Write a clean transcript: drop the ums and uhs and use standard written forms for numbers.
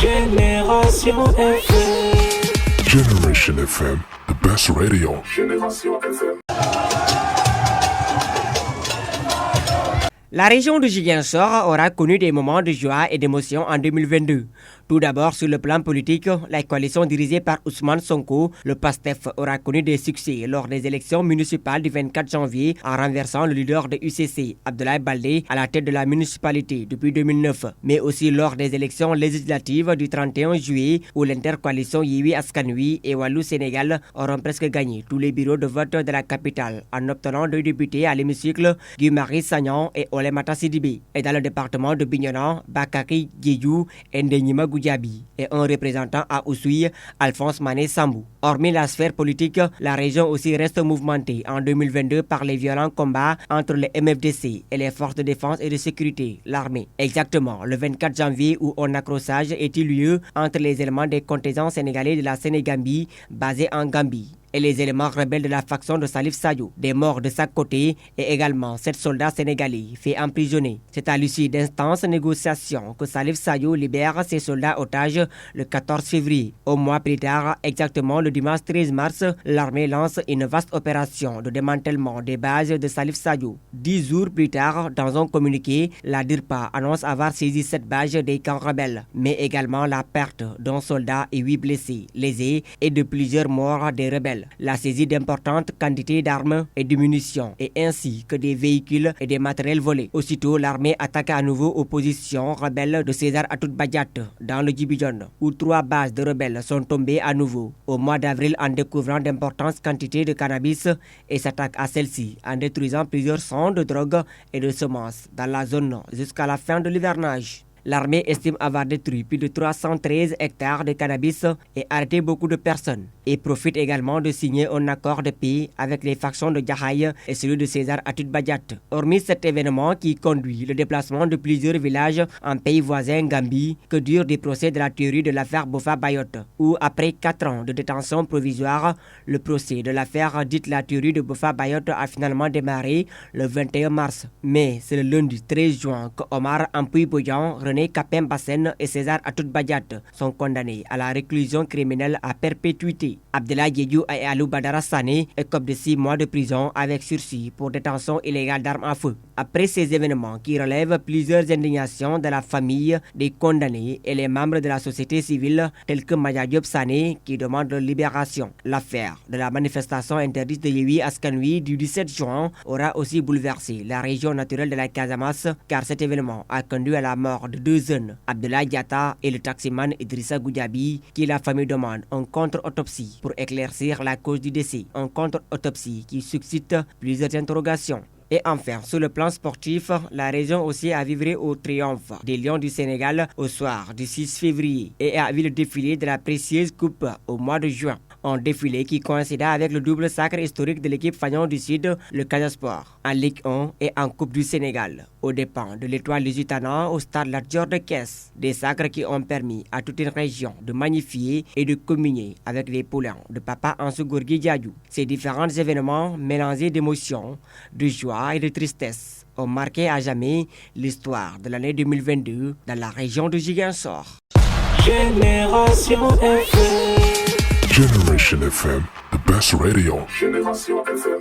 Génération FM. Generation FM, the best radio. Génération FM. La région de Ziguinchor aura connu des moments de joie et d'émotion en 2022. Tout d'abord, sur le plan politique, la coalition dirigée par Ousmane Sonko, le PASTEF, aura connu des succès lors des élections municipales du 24 janvier en renversant le leader de UCC, Abdoulaye Baldé, à la tête de la municipalité depuis 2009, mais aussi lors des élections législatives du 31 juillet où l'intercoalition Yewwi Askan Wi et Wallu Sénégal auront presque gagné tous les bureaux de vote de la capitale en obtenant 2 députés à l'hémicycle, Guy Marius Sagna et Oulémata Sidibé. Et dans le département de Bignona, Bakary Diédhiou et Ndenyima Goudiaby et un représentant à Oussouye, Alphonse Mané Sambou. Hormis la sphère politique, la région aussi reste mouvementée en 2022 par les violents combats entre les MFDC et les forces de défense et de sécurité, l'armée. Exactement le 24 janvier où un accrochage est eu lieu entre les éléments des contingents sénégalais de la Sénégambie basés en Gambie et les éléments rebelles de la faction de Salif Sadio. Des morts de chaque côté et également 7 soldats sénégalais faits emprisonner. C'est à l'issue d'instances négociations que Salif Sadio libère ses soldats otages le 14 février. Au mois plus tard, exactement le dimanche 13 mars, l'armée lance une vaste opération de démantèlement des bases de Salif Sadio. 10 jours plus tard, dans un communiqué, la DIRPA annonce avoir saisi 7 bases des camps rebelles, mais également la perte d'un soldat et 8 blessés, lésés et de plusieurs morts des rebelles. La saisie d'importantes quantités d'armes et de munitions et ainsi que des véhicules et des matériels volés. Aussitôt, l'armée attaque à nouveau aux positions rebelles de César Atoute Badiat dans le Djibouti, où 3 bases de rebelles sont tombées à nouveau au mois d'avril en découvrant d'importantes quantités de cannabis et s'attaque à celles-ci en détruisant plusieurs champs de drogue et de semences dans la zone jusqu'à la fin de l'hivernage. L'armée estime avoir détruit plus de 313 hectares de cannabis et arrêté beaucoup de personnes et profite également de signer un accord de paix avec les factions de Jahaï et celui de César Atoute Badiat. Hormis cet événement qui conduit le déplacement de plusieurs villages en pays voisin Gambie, que durent des procès de la théorie de l'affaire Boffa Bayotte, où après 4 ans de détention provisoire, le procès de l'affaire dite la théorie de Boffa Bayotte a finalement démarré le 21 mars. Mais c'est le lundi 13 juin que Omar Ampuy Boyan, René Capem Bassène et César Atoute Badiat sont condamnés à la réclusion criminelle à perpétuité. Abdoulaye Diédhiou et Alou Badara Sané écopent de 6 mois de prison avec sursis pour détention illégale d'armes à feu. Après ces événements qui relèvent plusieurs indignations de la famille des condamnés et les membres de la société civile tels que Maya Diop Sané qui demande leur libération. L'affaire de la manifestation interdite de Yewwi Askan Wi du 17 juin aura aussi bouleversé la région naturelle de la Casamance car cet événement a conduit à la mort de 2 jeunes, Abdoulaye Diatta et le taximan Idrissa Goudiaby, qui la famille demande en contre-autopsie pour éclaircir la cause du décès. En contre-autopsie qui suscite plusieurs interrogations. Et enfin, sur le plan sportif, la région aussi a vibré au triomphe des Lions du Sénégal au soir du 6 février et a vu le défilé de la précieuse coupe au mois de juin. Un défilé qui coïncida avec le double sacre historique de l'équipe Fagnon du Sud, le Casa Sport, en Ligue 1 et en Coupe du Sénégal, aux dépens de l'Étoile Lusitana au stade Lat Dior de Thiès. Des sacres qui ont permis à toute une région de magnifier et de communier avec les poulains de Papa Ansou Gorgui Diadio. Ces différents événements mélangés d'émotions, de joie et de tristesse ont marqué à jamais l'histoire de l'année 2022 dans la région de Ziguinchor. Génération FM. Generation FM, the best radio. Génération FM.